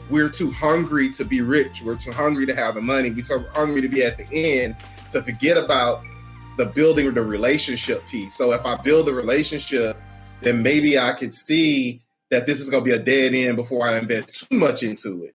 we're too hungry to be rich. We're too hungry to have the money. We're too hungry to be at the end to forget about the building of the relationship piece. So if I build the relationship, then maybe I could see that this is going to be a dead end before I invest too much into it.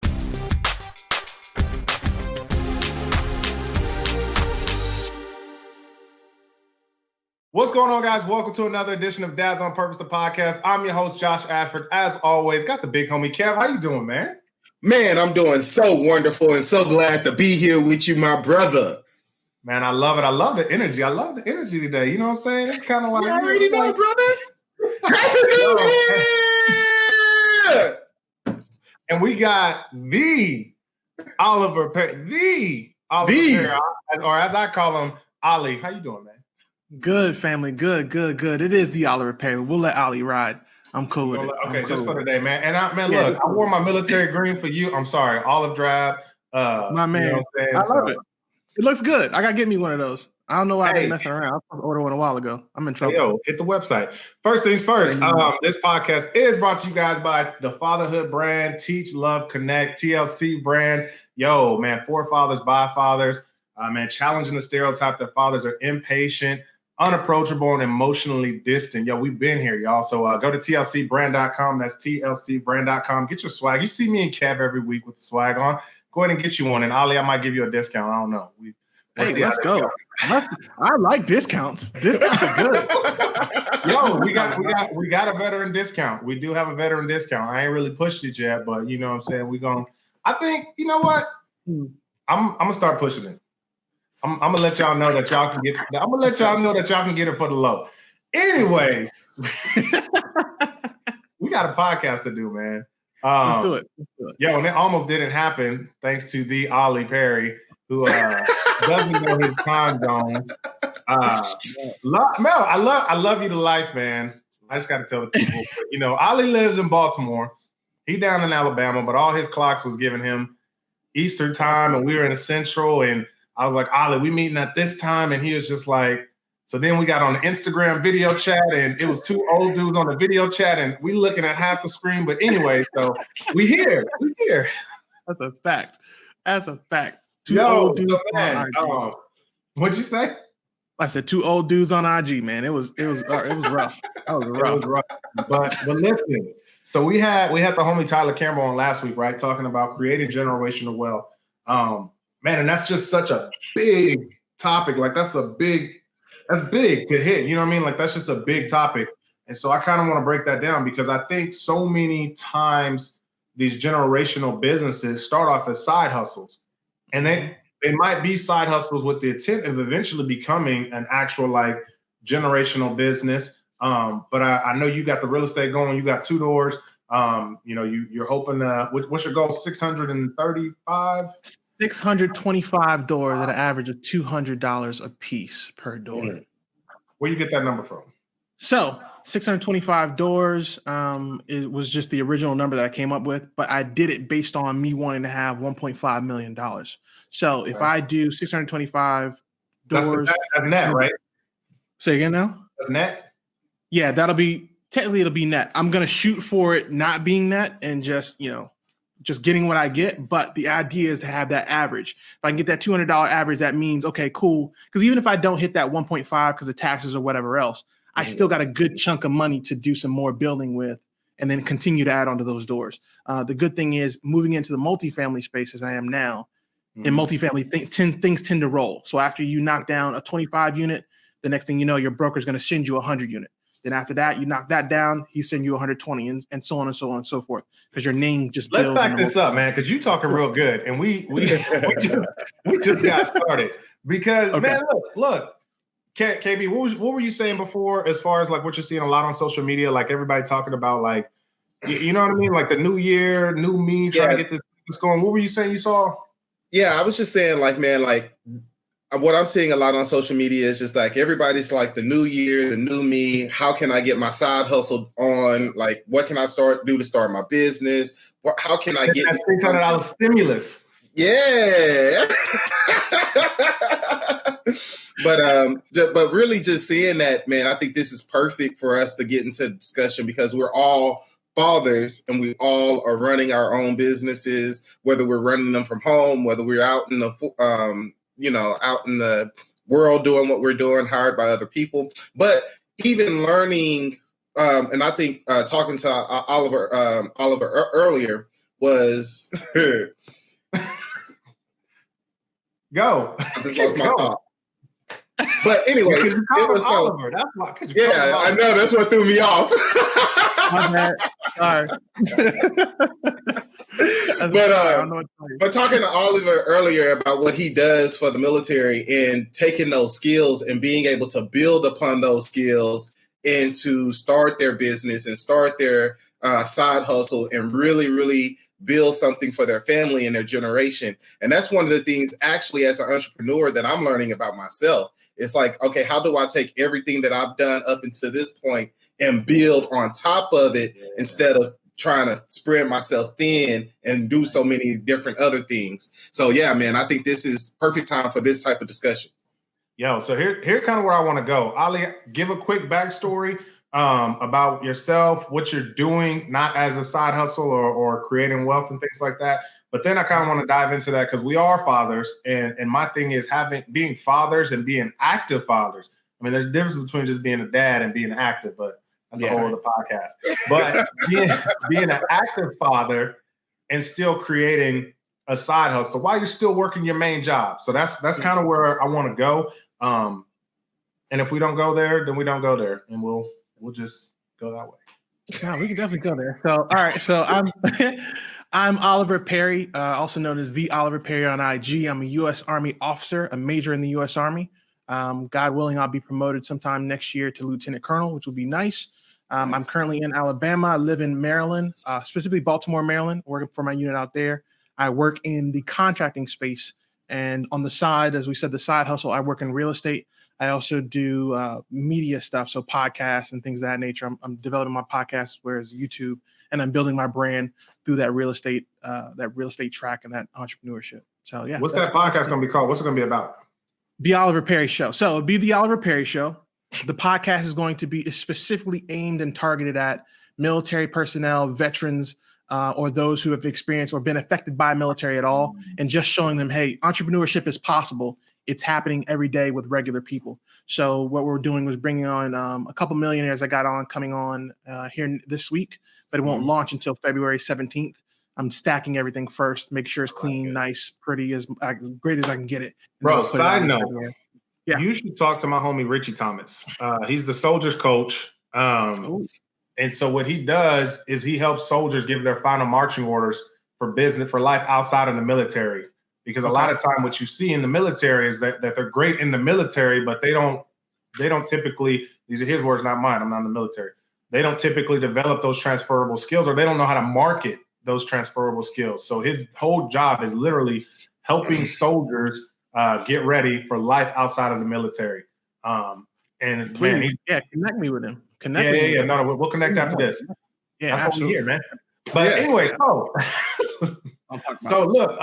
What's going on, guys? Welcome to another edition of Dads on Purpose, the podcast. I'm your host, Josh Ashford. As always, got the big homie, Kev. How you doing, man? Man, I'm doing so wonderful and so glad to be here with you, my brother. Man, I love it. I love the energy. I love the energy today. You know what I'm saying? It's kind of like... You already know, brother. Happy New Year! And we got the Oliver Perry, or as I call him, Ollie. How you doing, man? Good, family. Good. It is the Oliver Perry. We'll let Ollie ride. I'm cool with it. Okay, just for today, man. And look, I wore my military green for you. I'm sorry, olive drab. My man, you know what I'm I love it. It looks good. I gotta get me one of those. I don't know why I've been messing around. I was supposed to order one a while ago. I'm in trouble. Hey, hit the website. First things first. This podcast is brought to you guys by the Fatherhood brand, Teach, Love, Connect, TLC brand. Yo, man, for fathers, by fathers. Man, challenging the stereotype that fathers are impatient, unapproachable, and emotionally distant. Yo, we've been here, y'all. So go to tlcbrand.com. That's tlcbrand.com. Get your swag. You see me and Kev every week with the swag on. Go ahead and get you one. And Ollie, I might give you a discount. I don't know. Let's go. I like discounts. Discounts are good. Yo, we got a veteran discount. We do have a veteran discount. I ain't really pushed it yet, but you know what I'm saying? I think, you know what? I'm gonna start pushing it. I'm gonna let y'all know that y'all can get. I'm gonna let y'all know that y'all can get it for the low. Anyways, we got a podcast to do, man. Let's do it. Yo, and it almost didn't happen thanks to the Ollie Perry, who doesn't know his time zones. Mel, I love you to life, man. I just got to tell the people. You know, Ollie lives in Baltimore. He down in Alabama, but all his clocks was giving him Eastern time, and we were in the Central, and I was like, Ollie, we meeting at this time. And he was just like, so then we got on the Instagram video chat, and it was two old dudes on the video chat, and we looking at half the screen. But anyway, so we here. That's a fact. Two old dudes on IG. What'd you say? I said two old dudes on IG, man. It was rough. That was rough. It was rough. But listen, so we had the homie Tyler Campbell on last week, right? Talking about creating generational wealth. Man, and that's just such a big topic. Like that's big to hit. You know what I mean? Like that's just a big topic. And so I kind of want to break that down because I think so many times these generational businesses start off as side hustles. And they might be side hustles with the intent of eventually becoming an actual like generational business. But I know you got the real estate going. You got 2 doors. You know, you're hoping what's your goal? 635? 625 doors at an average of $200 a piece per door. Mm-hmm. Where you get that number from? So 625 doors. It was just the original number that I came up with, but I did it based on me wanting to have $1.5 million. So if I do 625 doors, that's net, right? Say again now. That's net. Yeah, it'll be net. I'm gonna shoot for it not being net and just getting what I get. But the idea is to have that average. If I can get that $200 average, that means, okay, cool. Because even if I don't hit that 1.5 because of taxes or whatever else, I still got a good chunk of money to do some more building with and then continue to add onto those doors. The good thing is moving into the multifamily space as I am now, in multifamily, things tend to roll. So after you knock down a 25 unit, the next thing you know, your broker's going to send you a 100 unit. Then after that, you knock that down, he send you 120 and so on and so on and so forth. Because your name just builds. Let's back this up, man, because you talking real good. And we just got started. Because, man, look, KB, what were you saying before as far as like what you're seeing a lot on social media? Like everybody talking about like, you know what I mean? Like the new year, new me, trying to get this going. What were you saying you saw? Yeah, I was just saying like, man, like what I'm seeing a lot on social media is just like everybody's like the new year, the new me. How can I get my side hustle on? Like, what can I do to start my business? How can I get that $600 stimulus? Yeah. But really just seeing that, man, I think this is perfect for us to get into discussion because we're all fathers, and we all are running our own businesses, whether we're running them from home, whether we're out in the out in the world doing what we're doing, hired by other people. But even learning, and I think talking to Oliver earlier was go. I just lost my thought. But anyway, it was Oliver. That's why. Yeah, I know. That's what threw me off. My bad. Sorry. But talking to Oliver earlier about what he does for the military and taking those skills and being able to build upon those skills and to start their business and start their side hustle and really, really build something for their family and their generation. And that's one of the things actually as an entrepreneur that I'm learning about myself. It's like, okay, how do I take everything that I've done up until this point and build on top of it instead of trying to spread myself thin and do so many different other things. So yeah, man, I think this is perfect time for this type of discussion. Yo, so here's kind of where I want to go. Ali, give a quick backstory about yourself, what you're doing, not as a side hustle or creating wealth and things like that. But then I kind of want to dive into that because we are fathers, and my thing is being fathers and being active fathers. I mean, there's a difference between just being a dad and being active, but that's a whole other podcast. But being an active father and still creating a side hustle while you're still working your main job. So that's kind of where I want to go. And if we don't go there, then we don't go there, and we'll just go that way. Yeah, we can definitely go there. So, all right. So I'm Oliver Perry, also known as the Oliver Perry on IG. I'm a U.S. Army officer, a major in the U.S. Army. God willing, I'll be promoted sometime next year to Lieutenant Colonel, which will be nice. I'm currently in Alabama. I live in Maryland, specifically Baltimore, Maryland, working for my unit out there. I work in the contracting space. And on the side, as we said, the side hustle, I work in real estate. I also do media stuff, so podcasts and things of that nature. I'm developing my podcast, whereas YouTube, and I'm building my brand through that real estate track and that entrepreneurship. So yeah. What's that podcast going to be called? What's it going to be about? The Oliver Perry Show. So it'll be the Oliver Perry Show. The podcast is going to be specifically aimed and targeted at military personnel, veterans, or those who have experienced or been affected by military at all, and just showing them, hey, entrepreneurship is possible. It's happening every day with regular people. So what we're doing was bringing on a couple millionaires I got on coming on here this week, but it won't launch until February 17th. I'm stacking everything first, make sure it's clean, nice, pretty, as great as I can get it. Bro, side note, you should talk to my homie Richie Thomas. He's the soldiers coach. And so what he does is he helps soldiers give their final marching orders for business, for life outside of the military. Because a lot of time what you see in the military is that they're great in the military, but they don't typically, these are his words, not mine, I'm not in the military. They don't typically develop those transferable skills, or they don't know how to market those transferable skills. So his whole job is literally helping soldiers get ready for life outside of the military. And please, connect me with him. No, we'll connect after this. Yeah, that's absolutely. what we hear, man. But anyway, so look,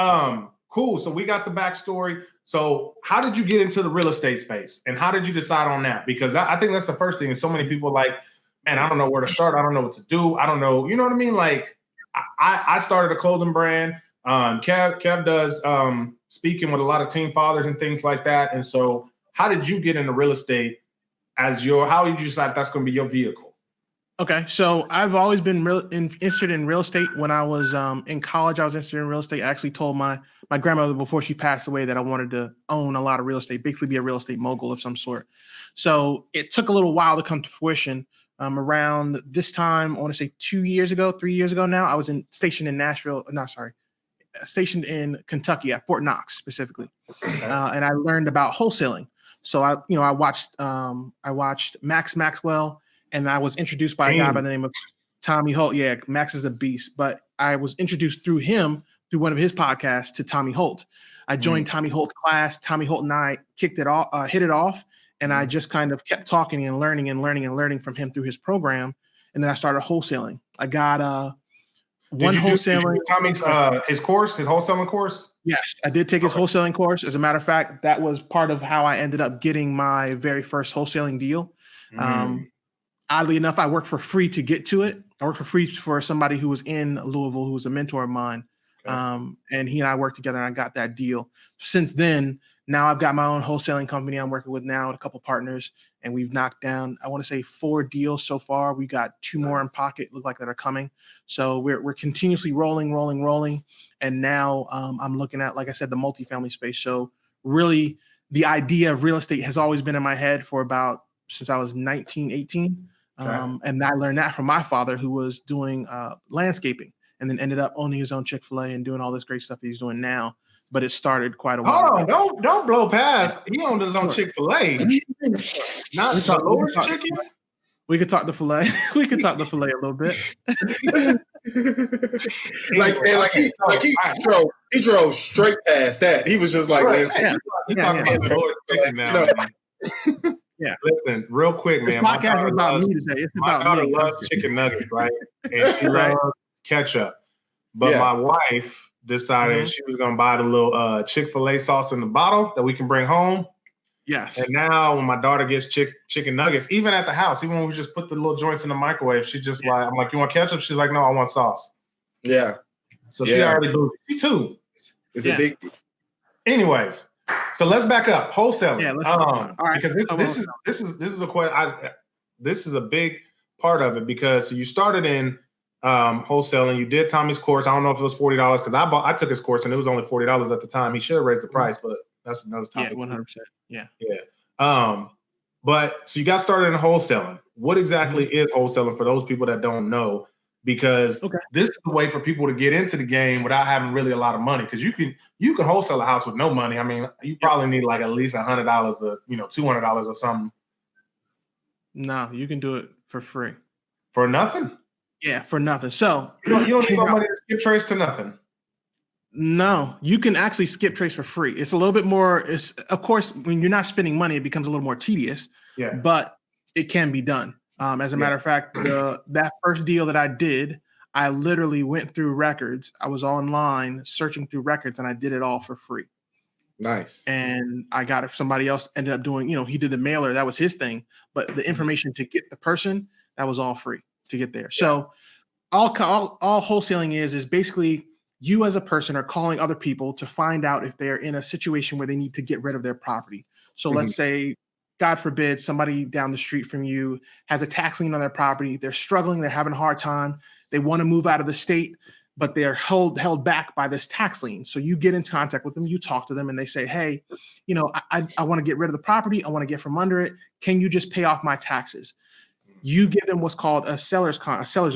cool. So we got the backstory. So how did you get into the real estate space, and how did you decide on that? Because I think that's the first thing. And so many people like, man, I don't know where to start. I don't know what to do. I don't know. You know what I mean? Like I started a clothing brand. Kev does speaking with a lot of teen fathers and things like that. And so how did you get into real estate how did you decide that's going to be your vehicle? Okay, so I've always been interested in real estate. When I was in college, I was interested in real estate. I actually told my grandmother before she passed away that I wanted to own a lot of real estate, basically be a real estate mogul of some sort. So it took a little while to come to fruition. Around this time, I want to say 3 years ago now, I was stationed in Kentucky at Fort Knox specifically. And I learned about wholesaling. So I watched Max Maxwell, and I was introduced by a guy by the name of Tommy Holt. Yeah, Max is a beast, but I was introduced through him, through one of his podcasts, to Tommy Holt. I joined Tommy Holt's class. Tommy Holt and I hit it off, and I just kind of kept talking and learning from him through his program. And then I started wholesaling. I got wholesaling. Tommy's his wholesaling course? Yes, I did take his wholesaling course. As a matter of fact, that was part of how I ended up getting my very first wholesaling deal. Oddly enough, I worked for free to get to it. I worked for free for somebody who was in Louisville, who was a mentor of mine. And he and I worked together, and I got that deal. Since then, now I've got my own wholesaling company I'm working with now with a couple partners, and we've knocked down, I want to say 4 deals so far. We got 2 more in pocket, look like that are coming. So we're continuously rolling. And now I'm looking at, like I said, the multifamily space. So really the idea of real estate has always been in my head since I was 19, 18. And I learned that from my father, who was doing landscaping, and then ended up owning his own Chick-fil-A and doing all this great stuff he's doing now. But it started quite a while ago. Don't blow past. He owned his own Chick-fil-A. Not the Lord's chicken. We could talk the filet. We could talk the filet a little bit. He drove straight past that. He was just like, He's talking about the Lord's chicken now. Yeah. Listen, real quick, man. This podcast is about me today. It's about me. My daughter loves chicken nuggets, right? And she loves ketchup. But my wife decided she was going to buy the little Chick-fil-A sauce in the bottle that we can bring home. Yes. And now when my daughter gets chicken nuggets, even at the house, even when we just put the little joints in the microwave, she's just like, I'm like, you want ketchup? She's like, no, I want sauce. Yeah. So she already moved. She too. It's addictive. Anyways, so let's back up. Wholesaling. Yeah, let's all right. Because this is a question. This is a big part of it, because you started in wholesaling. You did Tommy's course. I don't know if it was $40 because I took his course and it was only $40 at the time. He should have raised the price, but that's another topic. Yeah, 100%. Yeah. But so you got started in wholesaling. What exactly is wholesaling for those people that don't know? Because this is a way for people to get into the game without having really a lot of money. Because you can wholesale a house with no money. I mean, you probably need like at least $100 or $200 or something. No, you can do it for free. For nothing? Yeah, for nothing. So you don't need no money to skip trace to nothing. No, you can actually skip trace for free. It's a little bit more. It's, of course, when you're not spending money, it becomes a little more tedious. Yeah. But it can be done. As a matter of fact, that first deal that I did, I literally went through records. I was online searching through records, and I did it all for free. Nice. And I got it. Somebody else ended up doing. He did the mailer. That was his thing. But the information to get the person, that was all free to get there. Yeah. So all wholesaling is basically you as a person are calling other people to find out if they're in a situation where they need to get rid of their property. So let's say, God forbid, somebody down the street from you has a tax lien on their property. They're struggling. They're having a hard time. They want to move out of the state, but they're held back by this tax lien. So you get in contact with them. You talk to them and they say, hey, I want to get rid of the property. I want to get from under it. Can you just pay off my taxes? You give them what's called a seller's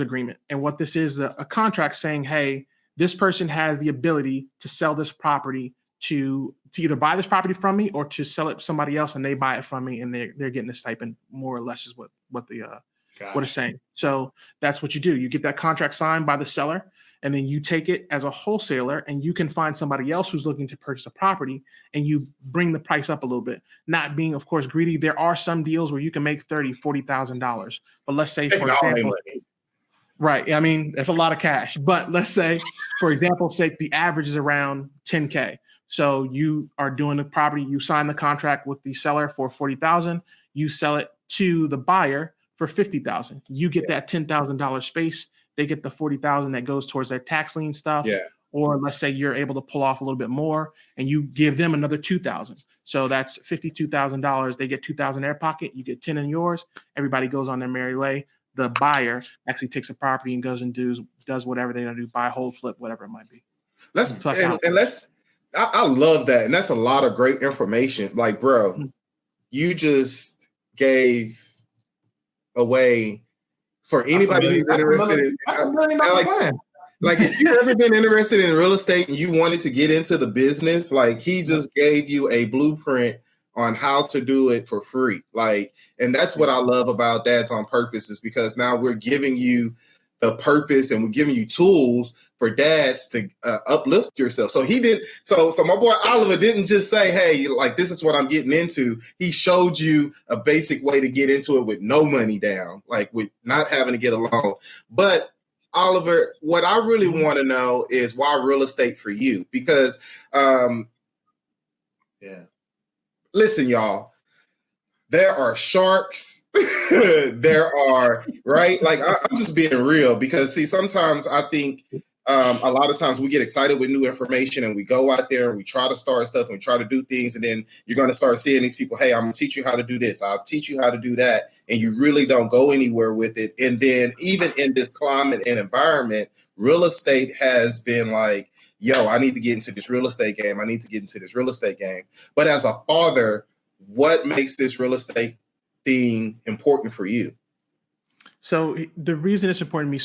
agreement. And what this is, a contract saying, hey, this person has the ability to sell this property to either buy this property from me or to sell it to somebody else, and they buy it from me, and they're getting a stipend, more or less is what it's saying. So that's what you do. You get that contract signed by the seller, and then you take it as a wholesaler, and you can find somebody else who's looking to purchase a property, and you bring the price up a little bit. Not being, of course, greedy. There are some deals where you can make $30,000, $40,000. But let's say, for example, right. I mean, that's a lot of cash. But let's say, for example's sake, the average is around $10K. So you are doing the property, you sign the contract with the seller for $40,000, you sell it to the buyer for $50,000. You get that $10,000 space, they get the $40,000 that goes towards their tax lien stuff. Yeah. Or let's say you're able to pull off a little bit more and you give them another $2,000. So that's $52,000. They get $2,000 in their pocket, you get 10 in yours. Everybody goes on their merry way. The buyer actually takes a property and goes and does whatever they're going to do, buy, hold, flip, whatever it might be. I love that. And that's a lot of great information. Like, bro, you just gave away for anybody who's interested in like if you've ever been interested in real estate and you wanted to get into the business, like he just gave you a blueprint on how to do it for free. Like, and that's what I love about Dads on Purpose, is because now we're giving you the purpose and we're giving you tools for dads to uplift yourself. So so my boy Oliver didn't just say, hey, like, this is what I'm getting into. He showed you a basic way to get into it with no money down, like with not having to get a loan. But Oliver, what I really want to know is why real estate for you? Because, listen, y'all, there are sharks. There are, right? Like I'm just being real because see, sometimes I think a lot of times we get excited with new information and we go out there and we try to start stuff and we try to do things. And then you're going to start seeing these people, hey, I'm going to teach you how to do this. I'll teach you how to do that. And you really don't go anywhere with it. And then even in this climate and environment, real estate has been like, yo, I need to get into this real estate game. I need to get into this real estate game. But as a father, what makes this real estate thing important for you? So the reason it's important to me,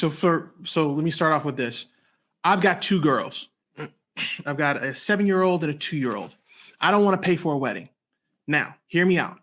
so let me start off with this. I've got two girls. I've got a 7-year-old and a 2-year-old. I don't want to pay for a wedding. Now, hear me out.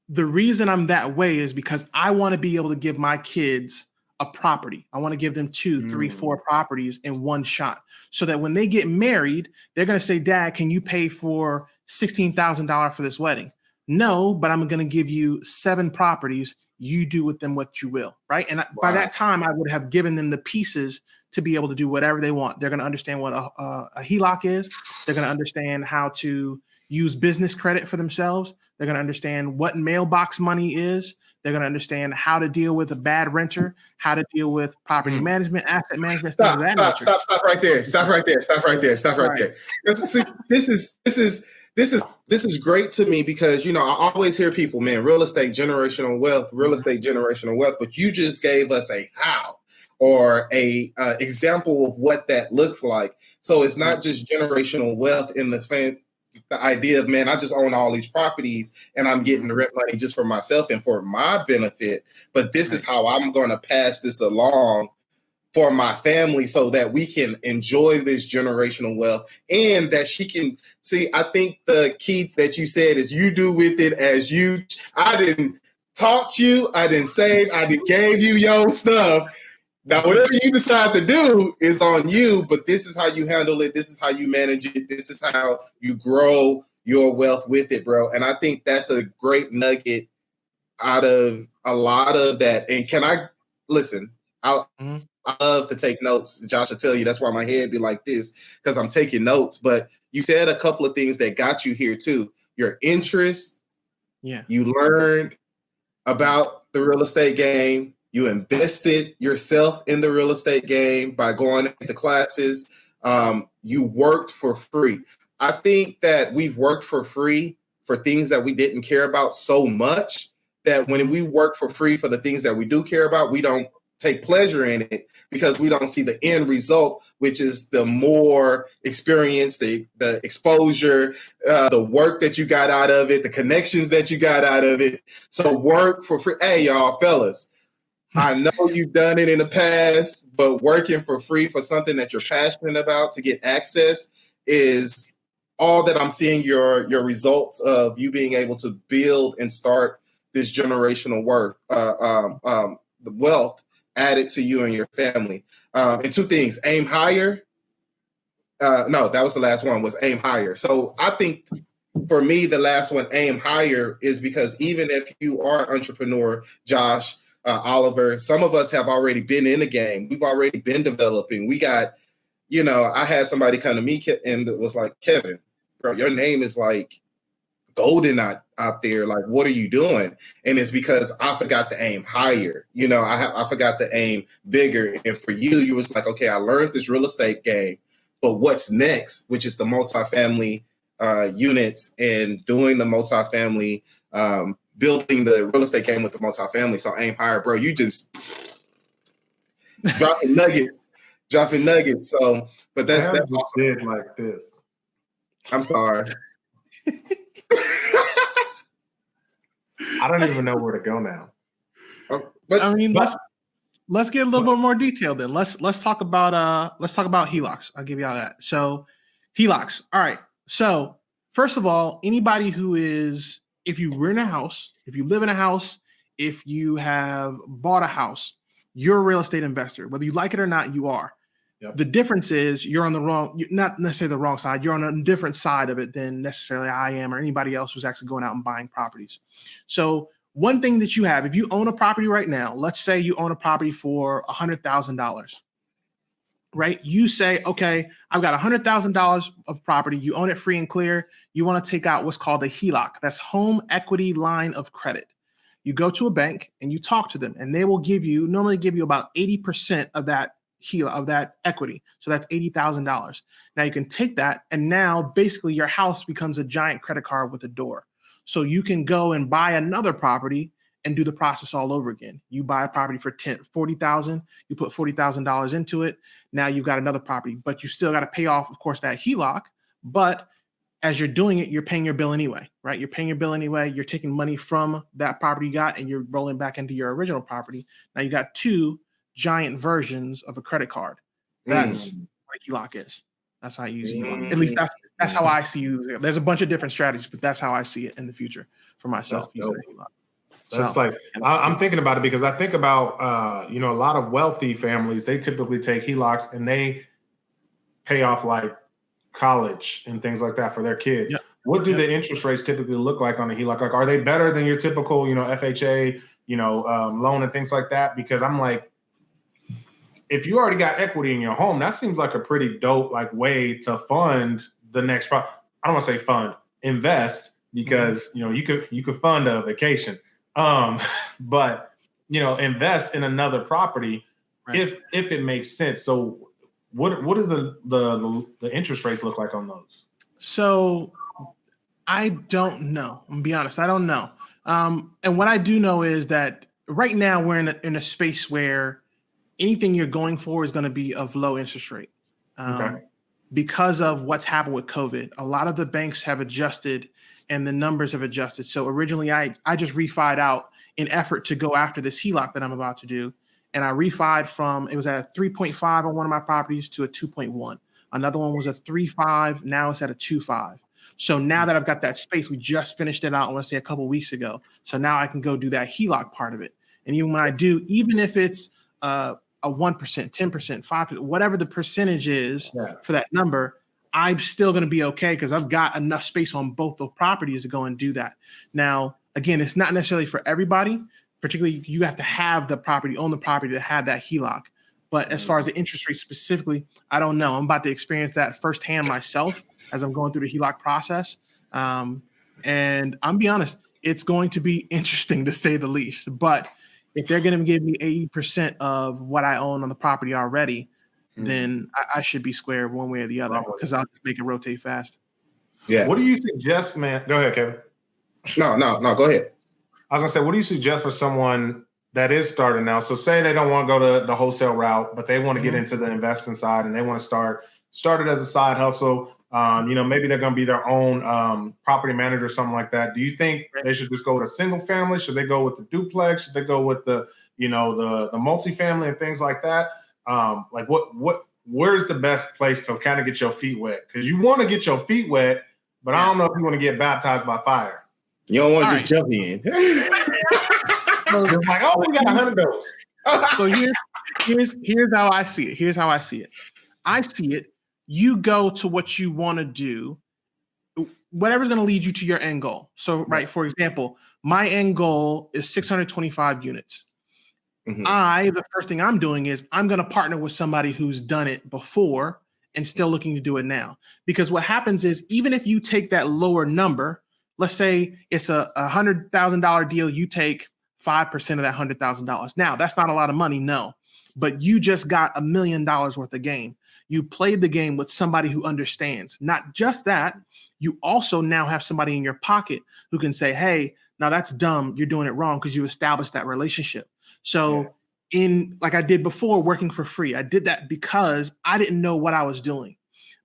The reason I'm that way is because I want to be able to give my kids a property. I want to give them 2, 3, 4 properties in one shot so that when they get married, they're going to say, Dad, can you pay for $16,000 for this wedding? No, but I'm going to give you 7 properties. You do with them what you will, right? And by that time, I would have given them the pieces to be able to do whatever they want. They're going to understand what a HELOC is. They're going to understand how to use business credit for themselves. They're going to understand what mailbox money is. They're going to understand how to deal with a bad renter, how to deal with property management, asset management. Stop right there. Stop right there. This is great to me because, you know, I always hear people, man, real estate, generational wealth, but you just gave us a how or a example of what that looks like. So it's not just generational wealth in the idea of, man, I just own all these properties and I'm getting the rent money just for myself and for my benefit. But this is how I'm going to pass this along for my family so that we can enjoy this generational wealth and that she can see. I think the key that you said is you do with it as you, I didn't taught you, I didn't save, I didn't gave you your stuff. Now, whatever you decide to do is on you, but this is how you handle it. This is how you manage it. This is how you grow your wealth with it, bro. And I think that's a great nugget out of a lot of that. And can I listen? I love to take notes. Josh will tell you that's why my head be like this, because I'm taking notes. But you said a couple of things that got you here too. Your interest. Yeah. You learned about the real estate game. You invested yourself in the real estate game by going into classes. You worked for free. I think that we've worked for free for things that we didn't care about so much that when we work for free for the things that we do care about, we don't take pleasure in it because we don't see the end result, which is the more experience, the exposure, the work that you got out of it, the connections that you got out of it. So work for free. Hey, y'all, fellas. I know you've done it in the past, but working for free for something that you're passionate about to get access is all that I'm seeing your results of you being able to build and start this generational work, the wealth added to you and your family. And 2 things, aim higher. No, that was the last one, was aim higher. So I think for me, the last one, aim higher, is because even if you are an entrepreneur, Josh, Oliver, some of us have already been in the game. We've already been developing. We got, you know, I had somebody come to me and it was like, Kevin, bro, your name is like golden out there. Like, what are you doing? And it's because I forgot to aim higher. You know, I forgot to aim bigger. And for you, you was like, okay, I learned this real estate game, but what's next? Which is the multifamily units and doing the multifamily building the real estate game with the multifamily. So aim higher, bro. You just dropping nuggets. So, but that's awesome. Did like this. I'm sorry. I don't even know where to go now. But I mean, let's get a little bit more detailed then. Let's talk about HELOCs. I'll give y'all that. So HELOCs. All right. So first of all, anybody who is, if you were in a house, if you live in a house, if you have bought a house, you're a real estate investor. Whether you like it or not, you are. Yep. The difference is you're not necessarily the wrong side. You're on a different side of it than necessarily I am or anybody else who's actually going out and buying properties. So one thing that you have, if you own a property right now, let's say you own a property for $100,000. right? You say, okay, I've got $100,000 of property. You own it free and clear. You want to take out what's called a HELOC. That's home equity line of credit. You go to a bank and you talk to them, and they will normally give you about 80% of that of that equity. So that's $80,000. Now you can take that, and now basically your house becomes a giant credit card with a door. So you can go and buy another property and do the process all over again. You buy a property for $40,000, you put $40,000 into it. Now you've got another property, but you still got to pay off, of course, that HELOC. But as you're doing it, you're paying your bill anyway, right? You're paying your bill anyway. You're taking money from that property you got and you're rolling back into your original property. Now you got two giant versions of a credit card. That's what a HELOC is. That's how you use HELOC. At least that's how I see you. There's a bunch of different strategies, but that's how I see it in the future for myself. Using a HELOC. That's like, I'm thinking about it because I think about, a lot of wealthy families, they typically take HELOCs and they pay off like college and things like that for their kids. Yep. What do the interest rates typically look like on a HELOC? Like, are they better than your typical, FHA, loan and things like that? Because I'm like, if you already got equity in your home, that seems like a pretty dope way to fund the next I don't want to say fund, invest, because you could fund a vacation. But invest in another property, right, if it makes sense. So what do the interest rates look like on those? So I don't know. I'm gonna be honest, I don't know. And what I do know is that right now we're in a space where anything you're going for is going to be of low interest rate. Because of what's happened with COVID, a lot of the banks have adjusted and the numbers have adjusted. So originally I just refied out in effort to go after this HELOC that I'm about to do. And I refied from, it was at a 3.5 on one of my properties to a 2.1. Another one was a 3.5. Now it's at a 2.5. So now that I've got that space, we just finished it out, I want to say a couple of weeks ago. So now I can go do that HELOC part of it. And even when I do, even if it's a 1%, 10%, 5%, whatever the percentage is for that number, I'm still going to be okay because I've got enough space on both those properties to go and do that. Now, again, it's not necessarily for everybody. Particularly, you have to have the property, own the property to have that HELOC. But as far as the interest rate specifically, I don't know. I'm about to experience that firsthand myself as I'm going through the HELOC process. And I'm be honest, it's going to be interesting to say the least. But if they're going to give me 80% of what I own on the property already, then I should be square one way or the other because I'll just make it rotate fast. Yeah. What do you suggest, man? Go ahead, Kevin. No, go ahead. I was gonna say, what do you suggest for someone that is starting now? So say they don't want to go to the wholesale route, but they want to get into the investing side and they want to start it as a side hustle. Maybe they're going to be their own property manager or something like that. Do you think they should just go with a single family? Should they go with the duplex? Should they go with the multifamily and things like that? Where's the best place to kind of get your feet wet? Because you want to get your feet wet, but I don't know if you want to get baptized by fire. You don't want to just jump in. It's like, oh, we got 100 of those. So here's how I see it. Here's how I see it. I see it. You go to what you want to do, whatever's going to lead you to your end goal. So, right, for example, my end goal is 625 units. The first thing I'm doing is I'm going to partner with somebody who's done it before and still looking to do it now. Because what happens is, even if you take that lower number, let's say it's a $100,000 deal, you take 5% of that $100,000. Now, that's not a lot of money, no, but you just got $1 million worth of game. You played the game with somebody who understands. Not just that, you also now have somebody in your pocket who can say, hey, now that's dumb. You're doing it wrong, because you established that relationship. So like I did before, working for free, I did that because I didn't know what I was doing.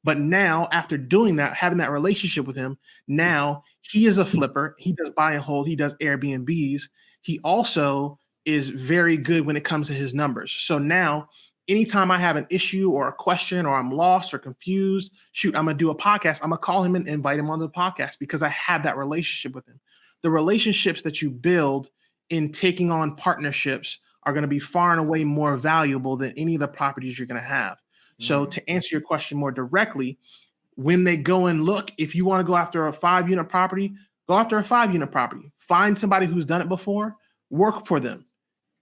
But now, after doing that, having that relationship with him, now he is a flipper. He does buy and hold. He does Airbnbs. He also is very good when it comes to his numbers. So now, anytime I have an issue or a question, or I'm lost or confused, I'm going to do a podcast. I'm going to call him and invite him onto the podcast because I have that relationship with him. The relationships that you build in taking on partnerships are going to be far and away more valuable than any of the properties you're going to have. So to answer your question more directly, when they go and look, if you want to go after a 5-unit property, go after a 5-unit property. Find somebody who's done it before, work for them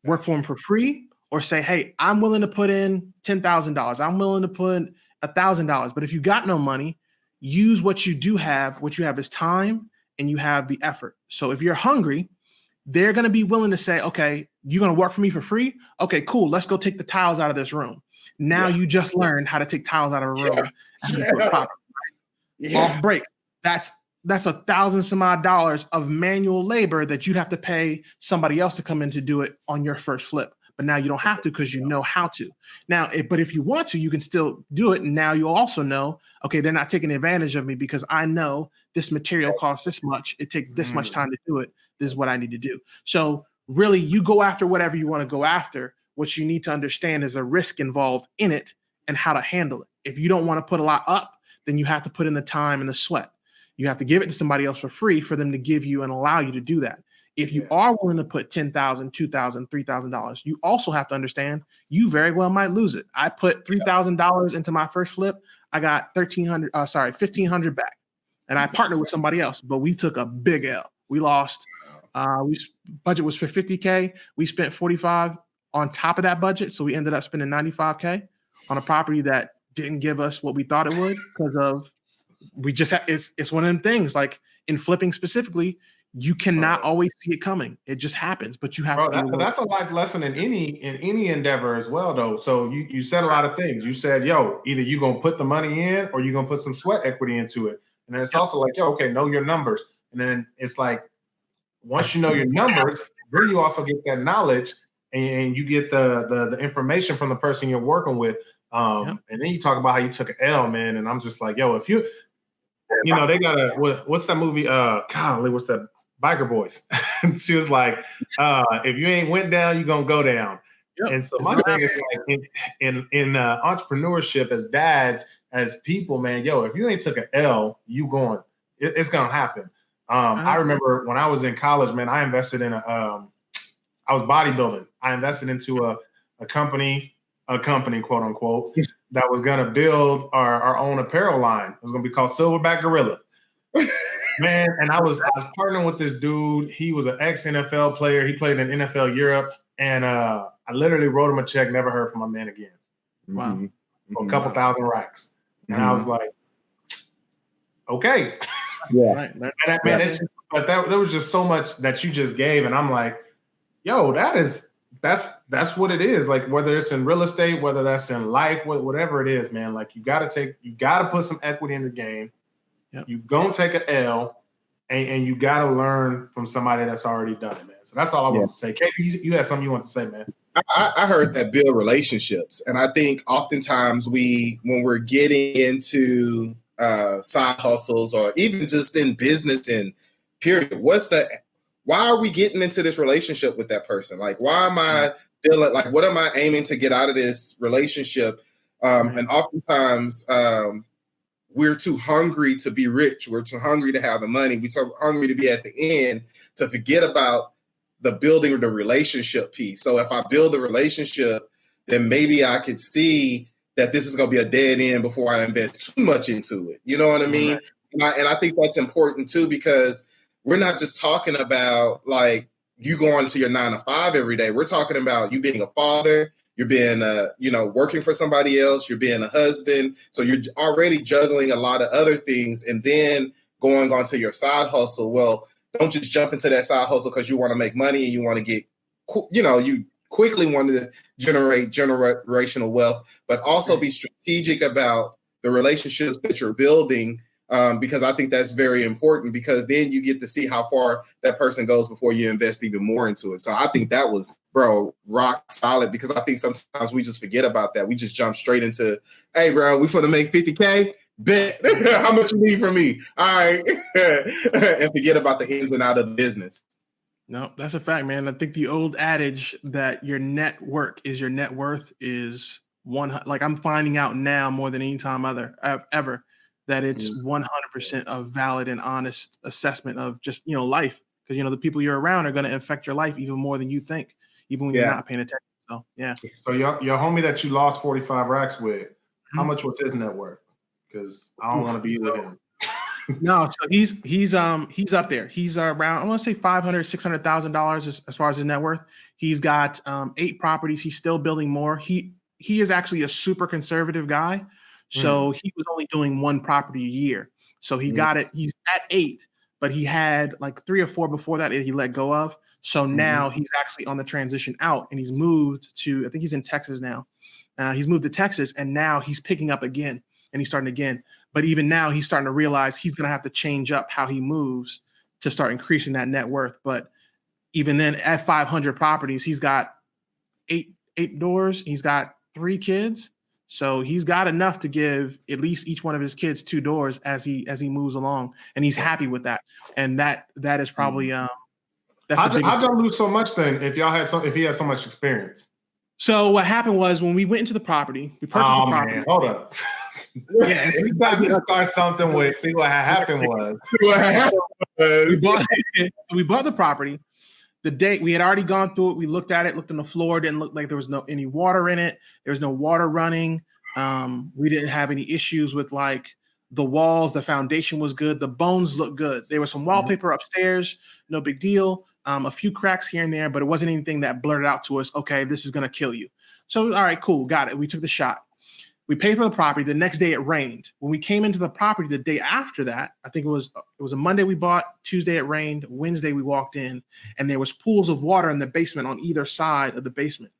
for free, or say, hey, I'm willing to put in $10,000. I'm willing to put in $1,000. But if you got no money, use what you do have. What you have is time and you have the effort. So if you're hungry, they're going to be willing to say, okay, you're going to work for me for free? Okay, cool. Let's go take the tiles out of this room. Now you just learned how to take tiles out of a room and do it properly. Off break. That's $1,000 some odd dollars of manual labor that you'd have to pay somebody else to come in to do it on your first flip. But now you don't have to because you know how to. Now, but if you want to, you can still do it. And now you'll also know, okay, they're not taking advantage of me because I know this material costs this much. It takes this much time to do it. This is what I need to do. So really, you go after whatever you want to go after. What you need to understand is a risk involved in it and how to handle it. If you don't want to put a lot up, then you have to put in the time and the sweat. You have to give it to somebody else for free for them to give you and allow you to do that. If you are willing to put $10,000, $2,000, $3,000, you also have to understand you very well might lose it. I put $3,000 into my first flip. I got $1,500 back, and I partnered with somebody else, but we took a big L. We lost. Budget was for $50K. We spent $45 on top of that budget, so we ended up spending $95K on a property that didn't give us what we thought it would because of it's one of them things. Like in flipping specifically, you cannot always see it coming. It just happens, but you have to. That's a life lesson in any endeavor as well, though. So you said a lot of things. You said, yo, either you're gonna put the money in or you're gonna put some sweat equity into it. And then it's also like, yo, okay, know your numbers. And then it's like, once you know your numbers, then you also get that knowledge and you get the information from the person you're working with. And then you talk about how you took an L, man. And I'm just like, yo, if you know, they got what's that movie? Golly, what's that? Biker Boys. She was like, if you ain't went down, you're gonna go down. Yep. And so my thing is like in entrepreneurship as dads, as people, man, yo, if you ain't took an L, it's gonna happen. I remember when I was in college, man, I invested in I was bodybuilding. I invested into a company, quote unquote, that was gonna build our own apparel line. It was gonna be called Silverback Gorilla. Man, and I was partnering with this dude. He was an ex-NFL player. He played in NFL Europe. And I literally wrote him a check, never heard from my man again. Wow. For a couple thousand racks. And I was like, okay. Yeah. Right. And that, man, it's just, but there was just so much that you just gave. And I'm like, yo, that's what it is. Like whether it's in real estate, whether that's in life, whatever it is, man, like you got to put some equity in the game. Yep. You're going to take an L, and you got to learn from somebody that's already done it, man. So that's all I want to say. KP, you had something you want to say, man. I heard that build relationships. And I think oftentimes when we're getting into side hustles or even just in business and period, why are we getting into this relationship with that person? Like, why am I feeling like, what am I aiming to get out of this relationship? And oftentimes, we're too hungry to be rich. We're too hungry to have the money. We're too hungry to be at the end to forget about the building of the relationship piece. So if I build the relationship, then maybe I could see that this is going to be a dead end before I invest too much into it. You know what I mean? Right. And I think that's important too, because we're not just talking about like you going to your 9 to 5 every day. We're talking about you being a father. You're being, working for somebody else. You're being a husband. So you're already juggling a lot of other things and then going on to your side hustle. Well, don't just jump into that side hustle because you want to make money and you want to get, you quickly want to generate generational wealth, but also be strategic about the relationships that you're building. Because I think that's very important because then you get to see how far that person goes before you invest even more into it. So I think that was, rock solid because I think sometimes we just forget about that. We just jump straight into, hey, bro, we finna make 50K? Bet. How much you need from me? All right. And forget about the ins and out of the business. No, that's a fact, man. I think the old adage that your network is your net worth is like I'm finding out now more than any time ever that it's 100% a valid and honest assessment of just, life. Because, the people you're around are going to affect your life even more than you think, even when you're not paying attention. So, yeah. So your homie that you lost 45 racks with, how much was his net worth? Because I don't want to be with him. No, so he's up there. He's around, I want to say $500,000-$600,000 as far as his net worth. He's got 8 properties. He's still building more. He is actually a super conservative guy. So he was only doing 1 property a year. So he got it. He's at 8, but he had like 3 or 4 before that he let go of. So now he's actually on the transition out, and he's moved to, I think he's in Texas now. He's moved to Texas, and now he's picking up again, and he's starting again. But even now, he's starting to realize he's going to have to change up how he moves to start increasing that net worth. But even then, at 500 properties, he's got eight doors. He's got 3 kids, so he's got enough to give at least each one of his kids 2 doors as he moves along, and he's happy with that. And that is probably that's the biggest. How'd y'all lose so much then? If he had so much experience. So what happened was when we went into the property, we purchased the property. Man, hold up. Yeah, we got to start something with. See what happened was. We bought the property. The day we had already gone through it, we looked at it, looked on the floor. Didn't look like there was any water in it. There was no water running. We didn't have any issues with like the walls. The foundation was good. The bones looked good. There was some wallpaper upstairs. No big deal. A few cracks here and there, but it wasn't anything that blurted out to us, okay, this is going to kill you. So, all right, cool, got it. We took the shot. We paid for the property. The next day it rained. When we came into the property the day after that, I think it was a Monday we bought, Tuesday it rained, Wednesday we walked in, and there was pools of water in the basement on either side of the basement.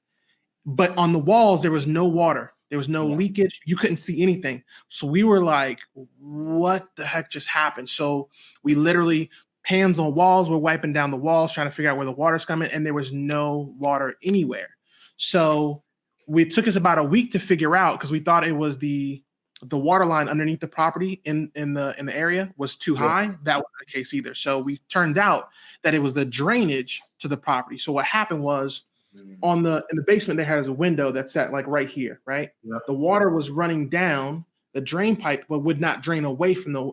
But on the walls, there was no water. There was no leakage. You couldn't see anything. So we were like, what the heck just happened? So we literally, hands on walls, we're wiping down the walls, trying to figure out where the water's coming, and there was no water anywhere. So it took us about a week to figure out, because we thought it was the water line underneath the property in the area was too high. That wasn't the case either. So we turned out that it was the drainage to the property. So what happened was in the basement, there has a window that's at like right here, right? Yep. The water was running down the drain pipe, but would not drain away from the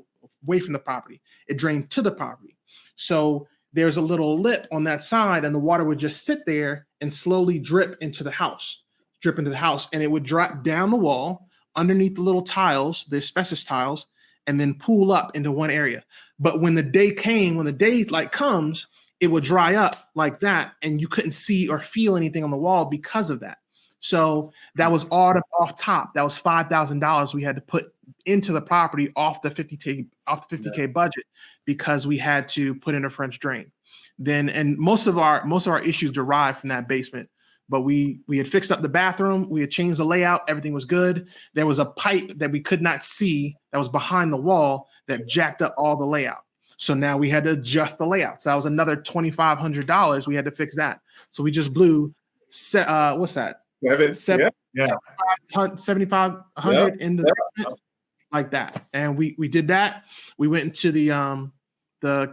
property. It drained to the property. So there's a little lip on that side, and the water would just sit there and slowly drip into the house, and it would drop down the wall underneath the little tiles, the asbestos tiles, and then pool up into one area. But when the daylight comes, it would dry up like that, and you couldn't see or feel anything on the wall because of that. So that was all off top. That was $5,000 we had to put into the property off the 50K budget, because we had to put in a French drain. And most of our issues derived from that basement. But we had fixed up the bathroom, we had changed the layout, everything was good. There was a pipe that we could not see that was behind the wall that jacked up all the layout. So now we had to adjust the layout. So that was another $2,500. We had to fix that. So we just blew what's that? 7,500 in the basement, like that. And we did that. We went into the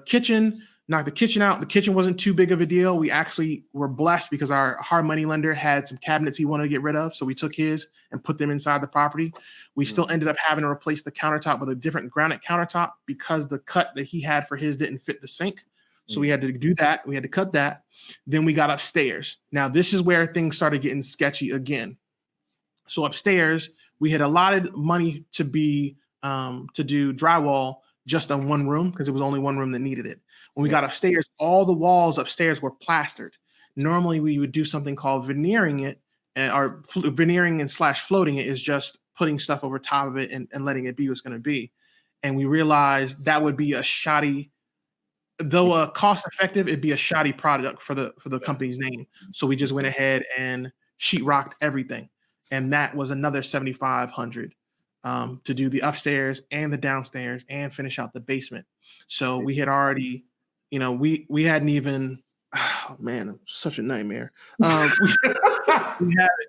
kitchen, knocked the kitchen out. The kitchen wasn't too big of a deal. We actually were blessed because our hard money lender had some cabinets he wanted to get rid of. So we took his and put them inside the property. We still ended up having to replace the countertop with a different granite countertop because the cut that he had for his didn't fit the sink. So we had to do that. We had to cut that. Then we got upstairs. Now, this is where things started getting sketchy again. So upstairs, we had allotted money to do drywall just on one room, because it was only one room that needed it. When we got upstairs, all the walls upstairs were plastered. Normally, we would do something called veneering it, or veneering and / floating it is just putting stuff over top of it and letting it be what's going to be. And we realized that would be a shoddy, though cost effective, it'd be a shoddy product for the company's name. So we just went ahead and sheetrocked everything. And that was another $7,500 to do the upstairs and the downstairs and finish out the basement. So we had already, we hadn't even, oh man, such a nightmare.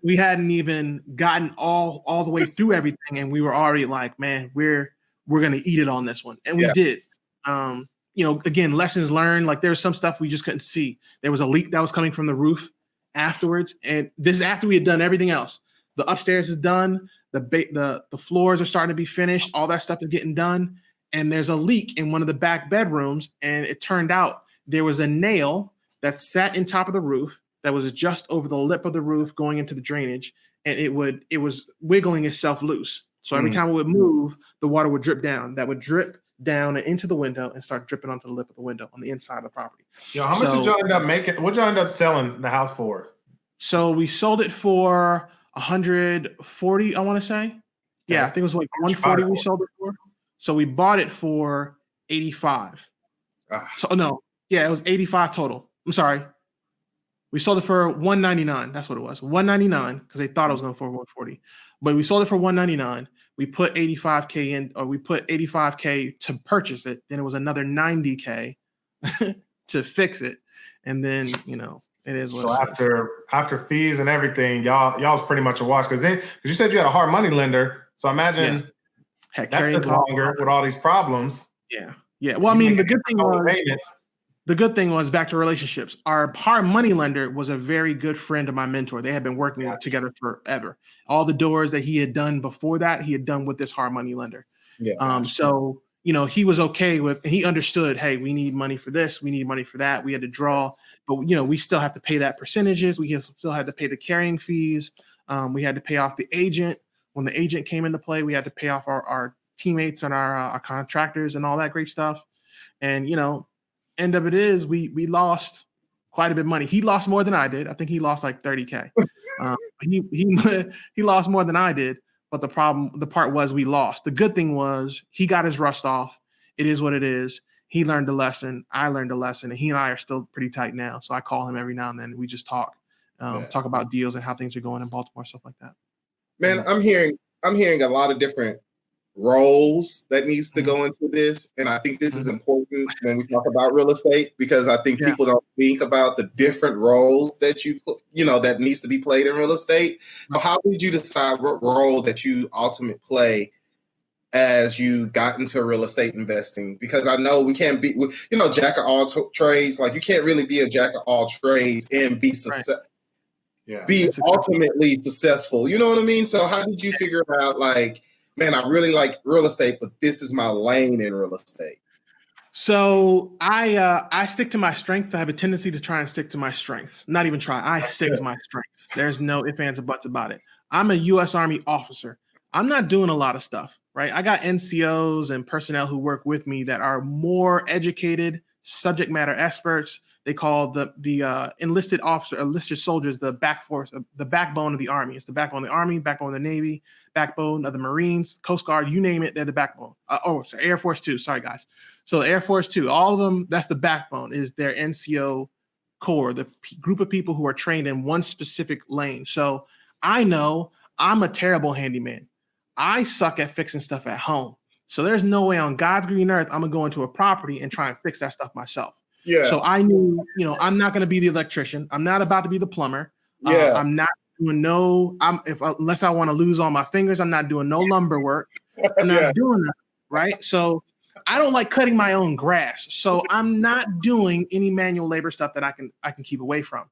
We hadn't even gotten all the way through everything, and we were already like, man, we're gonna eat it on this one, and we did. Again, lessons learned. Like there's some stuff we just couldn't see. There was a leak that was coming from the roof afterwards, and this is after we had done everything else. The upstairs is done. The floors are starting to be finished. All that stuff is getting done. And there's a leak in one of the back bedrooms. And it turned out there was a nail that sat in top of the roof that was just over the lip of the roof going into the drainage. And it was wiggling itself loose. So every time it would move, the water would drip down. That would drip down and into the window and start dripping onto the lip of the window on the inside of the property. Yo, how much did y'all end up making? What'd y'all end up selling the house for? So we sold it for 140, I want to say. Yeah, I think it was like 140 we sold it for. So we bought it for 85. So no, yeah, it was 85 total. I'm sorry. We sold it for 199. That's what it was. 199 because they thought it was going for 140. But we sold it for 199. We put 85K in, or we put 85K to purchase it. Then it was another 90K to fix it. And then, it is what so after fees and everything, y'all's pretty much a wash because you said you had a hard money lender. So I imagine that took longer with all these problems. Yeah. Yeah. Well, I mean, the good thing was back to relationships. Our hard money lender was a very good friend of my mentor. They had been working together forever. All the doors that he had done before that, he had done with this hard money lender. Yeah. So, he was okay with, he understood, hey, we need money for this. We need money for that. We had to draw, but we still have to pay that percentages. We still had to pay the carrying fees. We had to pay off the agent. When the agent came into play, we had to pay off our teammates and our contractors and all that great stuff. And, end of it is we lost quite a bit of money. He lost more than I did. I think he lost like 30K. He lost more than I did. But the part was we lost. The good thing was he got his rust off. It is what it is. He learned a lesson. I learned a lesson. And he and I are still pretty tight now. So I call him every now and then. We just talk about deals and how things are going in Baltimore, stuff like that. Man, I'm hearing a lot of different roles that needs to go into this. And I think this is important when we talk about real estate, because I think people don't think about the different roles that that needs to be played in real estate. So how did you decide what role that you ultimately play as you got into real estate investing? Because I know we can't be, jack of all trades. Like, you can't really be a jack of all trades and be successful. Yeah. Be ultimately successful. You know what I mean? So how did you figure out, like, man, I really like real estate, but this is my lane in real estate? So I stick to my strengths. I have a tendency to try and stick to my strengths. Not even try. I stick to my strengths. There's no ifs, ands, or buts about it. I'm a U.S. Army officer. I'm not doing a lot of stuff, right? I got NCOs and personnel who work with me that are more educated, subject matter experts. They call the enlisted soldiers the backbone of the Army. It's the backbone of the Army, backbone of the Navy, backbone of the Marines, Coast Guard, you name it, they're the backbone. Air Force too. Sorry, guys. So Air Force too, all of them, that's the backbone, is their NCO Corps, the group of people who are trained in one specific lane. So I know I'm a terrible handyman. I suck at fixing stuff at home. So there's no way on God's green earth I'm going to go into a property and try and fix that stuff myself. Yeah. So I knew, I'm not going to be the electrician. I'm not about to be the plumber. Yeah. I'm not doing unless I want to lose all my fingers, I'm not doing no lumber work. I'm not doing that. Right. So I don't like cutting my own grass. So I'm not doing any manual labor stuff that I can keep away from.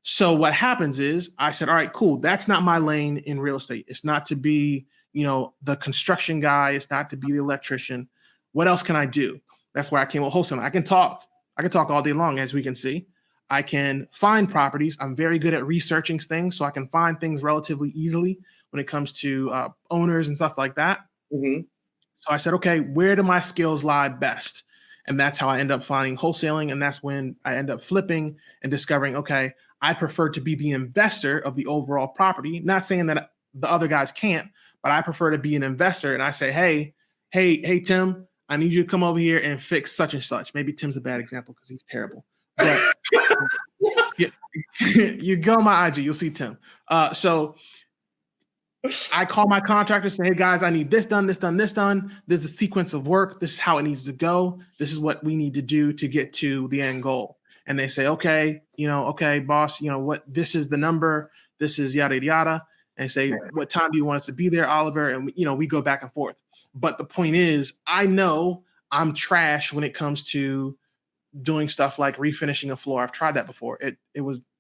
So what happens is I said, all right, cool. That's not my lane in real estate. It's not to be, the construction guy. It's not to be the electrician. What else can I do? That's why I came with wholesaling. I can talk all day long, as we can see. I can find properties. I'm very good at researching things, so I can find things relatively easily when it comes to owners and stuff like that. Mm-hmm. So I said, okay, where do my skills lie best? And that's how I end up finding wholesaling. And that's when I end up flipping and discovering, okay, I prefer to be the investor of the overall property. Not saying that the other guys can't, but I prefer to be an investor. And I say, hey, Tim, I need you to come over here and fix such and such. Maybe Tim's a bad example because he's terrible. But you go on my IG, you'll see Tim. So I call my contractor, say, hey guys, I need this done, this done, this done. There's a sequence of work. This is how it needs to go. This is what we need to do to get to the end goal. And they say, okay, boss, this is the number. This is yada, yada. And say, what time do you want us to be there, Oliver? And we go back and forth. But the point is, I know I'm trash when it comes to doing stuff like refinishing a floor. I've tried that before. It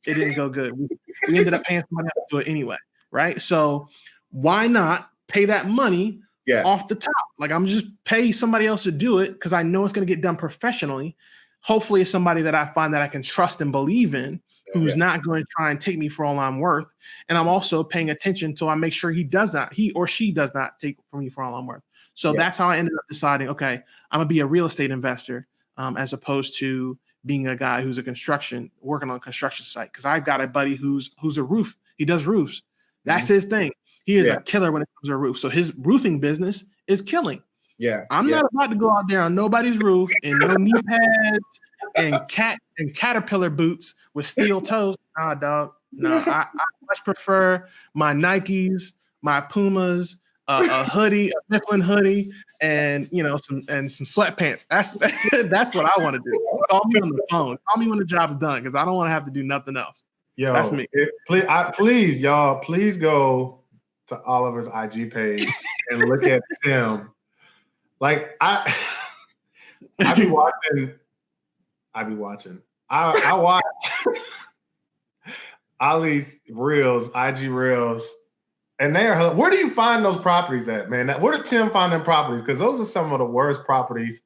didn't go good. We ended up paying somebody else to do it anyway, right? So why not pay that money off the top? Like, I'm just pay somebody else to do it because I know it's going to get done professionally. Hopefully it's somebody that I find that I can trust and believe in, who's not going to try and take me for all I'm worth. And I'm also paying attention to I make sure he or she does not take from me for all I'm worth. So that's how I ended up deciding, okay, I'm gonna be a real estate investor as opposed to being a guy who's working on a construction site. Because I've got a buddy who's a roof. He does roofs. That's his thing. He is a killer when it comes to roof. So his roofing business is killing. Yeah. I'm not about to go out there on nobody's roof in no knee pads and caterpillar boots with steel toes. Nah, dog. No, I much prefer my Nikes, my Pumas, a hoodie, a Mifflin hoodie, and some sweatpants. That's what I want to do. Call me on the phone. Call me when the job's done, because I don't want to have to do nothing else. Yo, that's me. Please, y'all, please go to Oliver's IG page and look at Tim. Like I be watching. I watch Ollie's reels, IG reels, and they are. Where do you find those properties at, man? Where did Tim find them properties? Because those are some of the worst properties.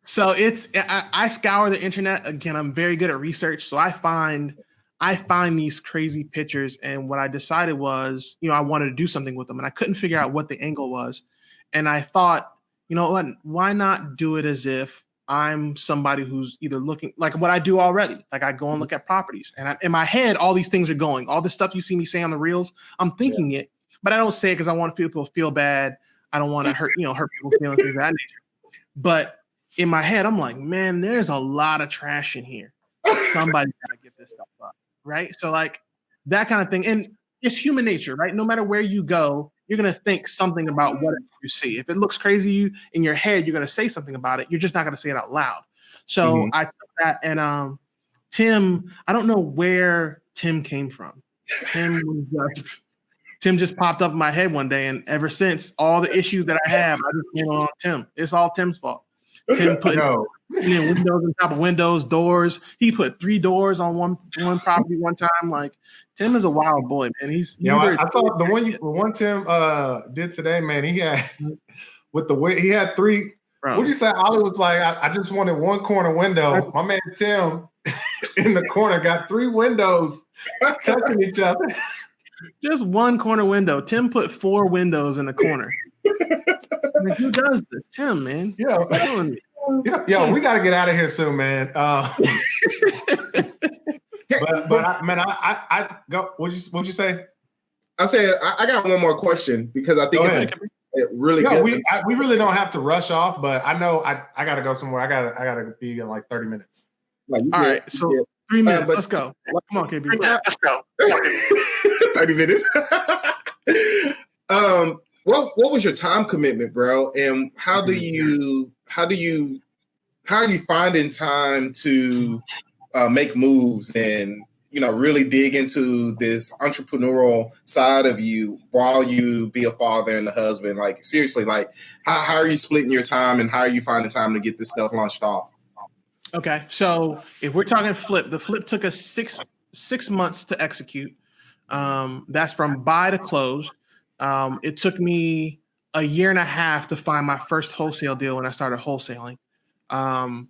So I scour the internet. Again, I'm very good at research. So I find these crazy pictures. And what I decided was, I wanted to do something with them. And I couldn't figure out what the angle was. And I thought, you know what, why not do it as if I'm somebody who's either looking like what I do already. Like I go and look at properties. And in my head, all these things are going. All the stuff you see me say on the reels, I'm thinking it, but I don't say it because I want people to feel bad. I don't want to hurt people's feelings, things of that nature. But in my head, I'm like, man, there's a lot of trash in here. Somebody's got to get this stuff up, right? So like that kind of thing. And it's human nature, right? No matter where you go, you're going to think something about what you see. If it looks crazy in your head, you're going to say something about it. You're just not going to say it out loud. So I took that, and Tim, I don't know where Tim came from. Tim just popped up in my head one day, and ever since, all the issues that I have, I just blame on Tim. It's all Tim's fault. Tim put windows on top of windows, doors. He put 3 doors on one property one time. Like Tim is a wild boy, man. I saw the one Tim did today, man. He had he had 3. What'd you say? Ollie was like, I just wanted one corner window. My man Tim in the corner got 3 windows touching each other. Just one corner window. Tim put 4 windows in the corner. I mean, who does this? Tim, man. Yo, we got to get out of here soon, man. I go. What'd you say? I said I got one more question because I think it's really good. We really don't have to rush off, but I know I got to go somewhere. I got to be in like 30 minutes. All right, so 3 minutes. Let's go. Come on, KB. Let's go. 30 minutes. What was your time commitment, bro? And how are you finding time to make moves and really dig into this entrepreneurial side of you while you be a father and a husband? Like seriously, like how are you splitting your time and how are you finding time to get this stuff launched off? Okay, so if we're talking flip, the flip took us six months to execute. That's from buy to close. It took me a year and a half to find my first wholesale deal when I started wholesaling. And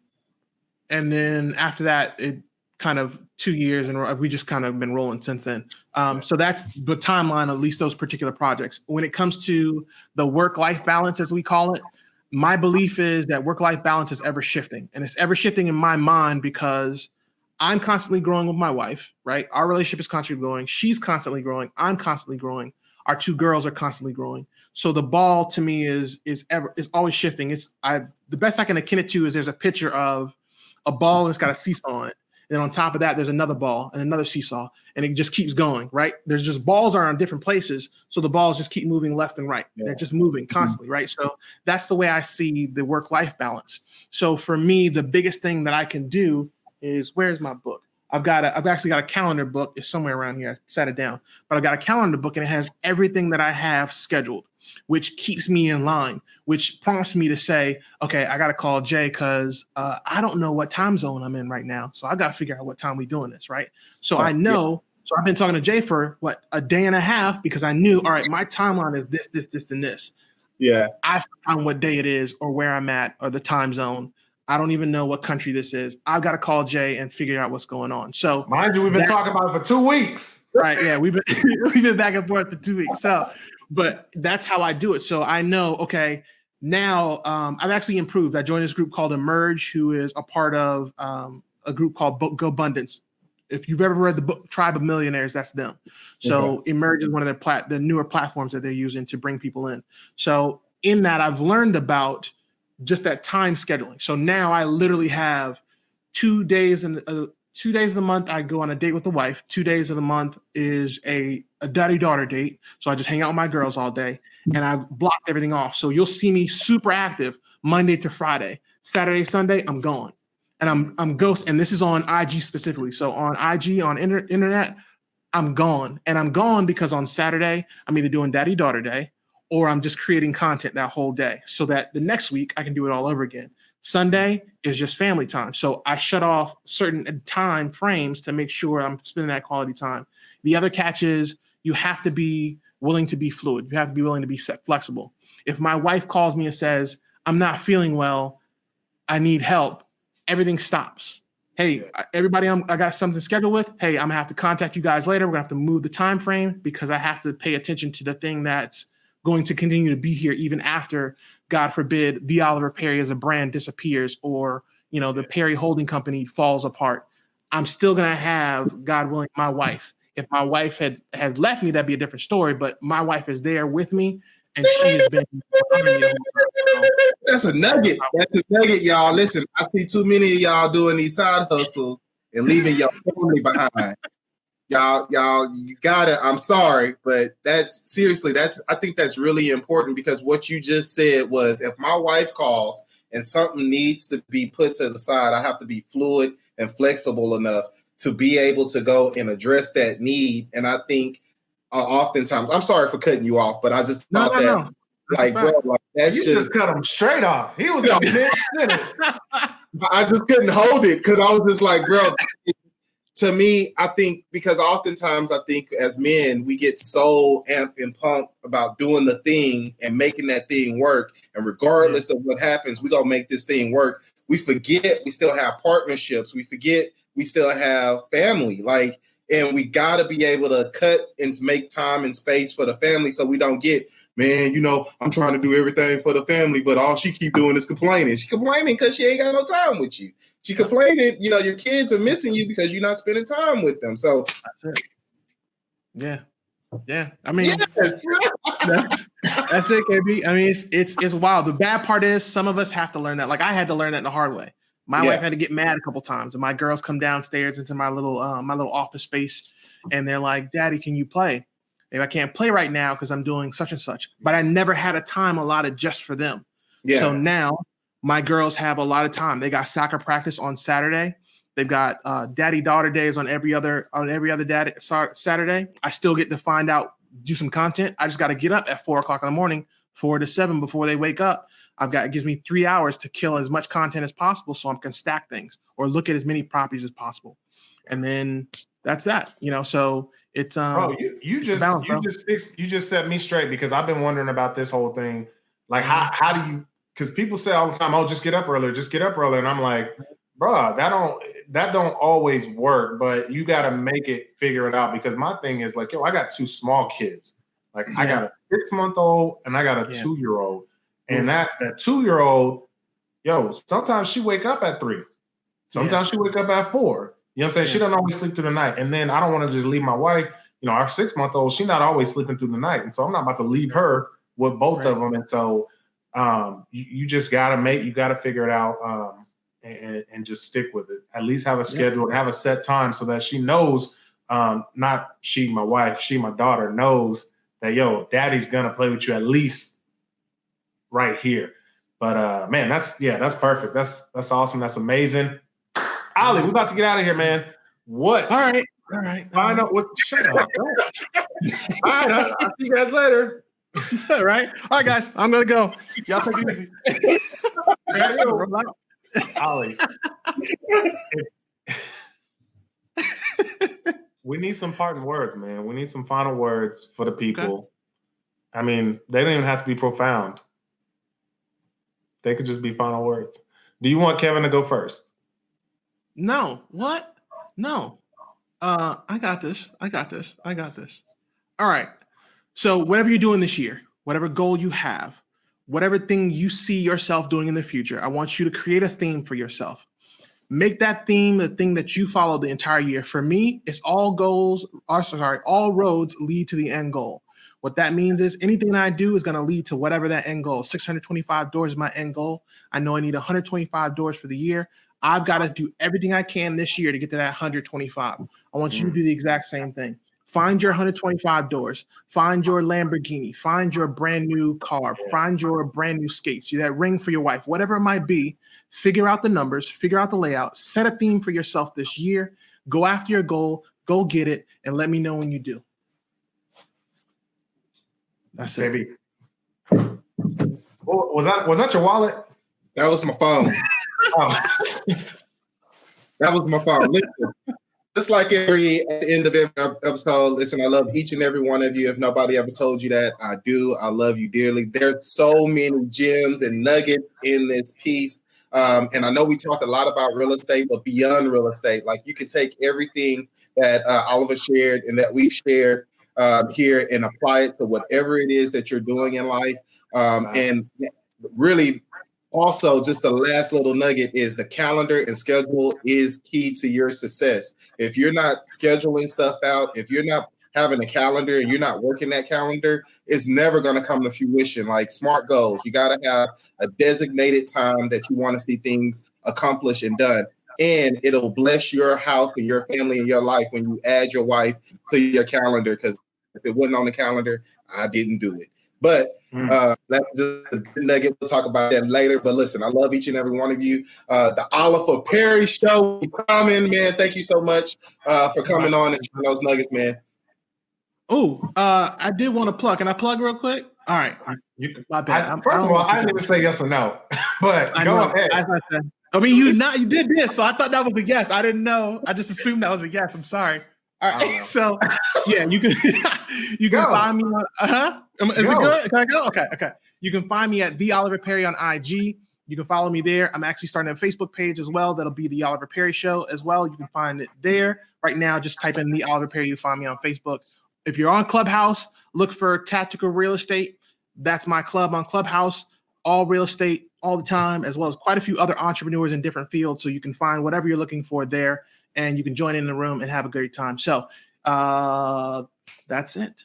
then after that, it kind of 2 years, and we just kind of been rolling since then. So that's the timeline, at least those particular projects. When it comes to the work-life balance, as we call it, my belief is that work-life balance is ever shifting, and it's ever shifting in my mind because I'm constantly growing with my wife, right? Our relationship is constantly growing. She's constantly growing. I'm constantly growing. Our 2 girls are constantly growing. So the ball to me is always shifting. The best I can akin it to is there's a picture of a ball that's got a seesaw on it. And on top of that, there's another ball and another seesaw, and it just keeps going, right? There's just balls are on different places. So the balls just keep moving left and right. They're just moving constantly, right? So that's the way I see the work-life balance. So for me, the biggest thing that I can do is, where's my book? I've actually got a calendar book. It's somewhere around here. I sat it down, but I've got a calendar book and it has everything that I have scheduled, which keeps me in line, which prompts me to say, okay, I got to call Jay because I don't know what time zone I'm in right now. So I got to figure out what time we're doing this, right? So I know, so I've been talking to Jay for a day and a half because I knew, all right, my timeline is this, and this. Yeah. I found what day it is or where I'm at or the time zone. I don't even know what country this is. I've got to call Jay and figure out what's going on. So mind you, we've been talking about it for 2 weeks. Right. Yeah. We've been back and forth for 2 weeks. So But that's how I do it. So I know, okay, now I've actually improved. I joined this group called Emerge, who is a part of a group called Go Abundance. If you've ever read the book Tribe of Millionaires, that's them. So Emerge is one of the newer platforms that they're using to bring people in. So in that, I've learned about just that time scheduling. So now I literally have 2 days and 2 days of the month I go on a date with the wife. 2 days of the month is a daddy-daughter date. So I just hang out with my girls all day, and I've blocked everything off. So you'll see me super active Monday to Friday. Saturday, Sunday, I'm gone. And I'm ghost, and this is on IG specifically. So on IG, on internet, I'm gone. And I'm gone because on Saturday, I'm either doing daddy-daughter day or I'm just creating content that whole day so that the next week I can do it all over again. Sunday is just family time. So I shut off certain time frames to make sure I'm spending that quality time. The other catch is you have to be willing to be fluid. You have to be willing to be flexible. If my wife calls me and says, I'm not feeling well, I need help, everything stops. Hey, everybody, I got something scheduled with. Hey, I'm gonna have to contact you guys later. We're gonna have to move the time frame because I have to pay attention to the thing that's going to continue to be here even after, God forbid, the Oliver Perry as a brand disappears or the Perry Holding Company falls apart. I'm still gonna have, God willing, my wife. If my wife has left me, that'd be a different story. But my wife is there with me, and she has been behind me the whole time. That's a nugget. That's a nugget, y'all. Listen, I see too many of y'all doing these side hustles and leaving your family behind. Y'all, you got it. I'm sorry, but I think that's really important because what you just said was if my wife calls and something needs to be put to the side, I have to be fluid and flexible enough to be able to go and address that need. And I think oftentimes, I'm sorry for cutting you off, but I just thought No. Like, bro, like that's you just cut him straight off. He was in mid-sentence. I just couldn't hold it because I was just like, bro. To me, I think because oftentimes I think as men we get so amped and pumped about doing the thing and making that thing work, and regardless of what happens, we gonna make this thing work. We forget we still have partnerships. We forget we still have family. Like, and we gotta be able to cut and to make time and space for the family so we don't get. Man, I'm trying to do everything for the family, but all she keep doing is complaining. She complaining because she ain't got no time with you. She complaining, your kids are missing you because you're not spending time with them. So that's it. Yeah. I mean, yes. That's it, KB. I mean, it's wild. The bad part is some of us have to learn that. Like I had to learn that the hard way. My wife had to get mad a couple times, and my girls come downstairs into my little office space, and they're like, "Daddy, can you play?" Maybe I can't play right now because I'm doing such and such, but I never had a time allotted just for them. Yeah. So now my girls have a lot of time. They got soccer practice on Saturday. They've got daddy-daughter days on every other Saturday. I still get to do some content. I just got to get up at 4:00 in the morning, 4 to 7 before they wake up. It gives me 3 hours to kill as much content as possible so I can stack things or look at as many properties as possible. And then that's that, so it's bro, you just set me straight because I've been wondering about this whole thing. Like how do you, because people say all the time, oh, just get up earlier. And I'm like, bro, that don't always work, but you got to figure it out because my thing is like, I got 2 small kids. Like I got a 6-month-old and I got a 2-year-old. And that 2-year-old, sometimes she wake up at 3. Sometimes she wake up at 4. You know what I'm saying? She doesn't always sleep through the night. And then I don't want to just leave my wife, our 6-month-old, she's not always sleeping through the night. And so I'm not about to leave her with both of them. And so you just got to figure it out and just stick with it. At least have a schedule, have a set time so that she knows, not she, my wife, she, my daughter knows that, daddy's going to play with you at least right here. But man, that's perfect. That's awesome. That's amazing. Ollie, we're about to get out of here, man. What? All right. Find out what. Shut up. All right. I'll see you guys later. All right. All right, guys. I'm gonna go. Y'all take it easy. Ollie. We need some parting words, man. We need some final words for the people. Okay. I mean, they don't even have to be profound. They could just be final words. Do you want Kevin to go first? No. What? No. I got this. All right. So whatever you're doing this year, whatever goal you have, whatever thing you see yourself doing in the future, I want you to create a theme for yourself. Make that theme the thing that you follow the entire year. For me, it's all roads lead to the end goal. What that means is anything that I do is going to lead to whatever that end goal. 625 doors is my end goal. I know I need 125 doors for the year. I've got to do everything I can this year to get to that 125. I want you to do the exact same thing. Find your 125 doors. Find your Lamborghini. Find your brand new car. Find your brand new skates. That ring for your wife, whatever it might be. Figure out the numbers. Figure out the layout. Set a theme for yourself this year. Go after your goal. Go get it, and let me know when you do. That's it. Baby. Was that your wallet? That was my phone. Oh. That was my phone. Listen, just like at the end of every episode, listen, I love each and every one of you. If nobody ever told you that, I do. I love you dearly. There's so many gems and nuggets in this piece. And I know we talked a lot about real estate, but beyond real estate, like you can take everything that Oliver shared and that we've shared here and apply it to whatever it is that you're doing in life. And really, also, just the last little nugget is the calendar and schedule is key to your success. If you're not scheduling stuff out, if you're not having a calendar and you're not working that calendar, it's never going to come to fruition. Like SMART goals, you got to have a designated time that you want to see things accomplished and done. And it'll bless your house and your family and your life when you add your wife to your calendar, because if it wasn't on the calendar, I didn't do it. But that's just a good nugget. We'll talk about that later. But listen, I love each and every one of you. The Oliver Perry Show coming, man. Thank you so much for coming on and sharing those nuggets, man. Oh, I did want to plug. Can I plug real quick? All right. My bad. First of all, I didn't even say yes or no. But go ahead. I mean, you did this, so I thought that was a yes. I didn't know. I just assumed that was a yes. I'm sorry. All right. So yeah, you can find me on Is it good? Can I go? Okay. You can find me at The Oliver Perry on IG. You can follow me there. I'm actually starting a Facebook page as well. That'll be The Oliver Perry Show as well. You can find it there. Right now, just type in The Oliver Perry. You'll find me on Facebook. If you're on Clubhouse, look for Tactical Real Estate. That's my club on Clubhouse. All real estate, all the time, as well as quite a few other entrepreneurs in different fields. So you can find whatever you're looking for there, and you can join in the room and have a great time. So that's it.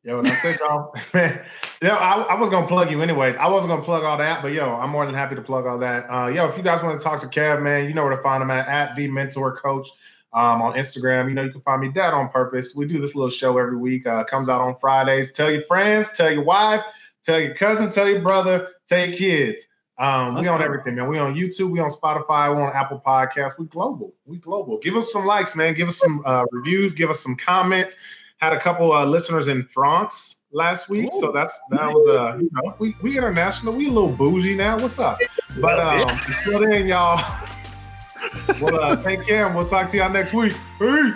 Yo, that's it, y'all. Man, I was gonna plug you anyways. I wasn't gonna plug all that, but I'm more than happy to plug all that. If you guys want to talk to Kev, man, you know where to find him at The Mentor Coach on Instagram. You can find me Dad on Purpose. We do this little show every week. Comes out on Fridays. Tell your friends, tell your wife, tell your cousin, tell your brother, tell your kids. We on everything, man. We on YouTube, we on Spotify, we on Apple Podcasts. We global. Give us some likes, man. Give us some reviews. Give us some comments. Had a couple listeners in France last week, so that was we international. We a little bougie now. What's up? But until then, y'all, we'll take care and we'll talk to y'all next week. Peace.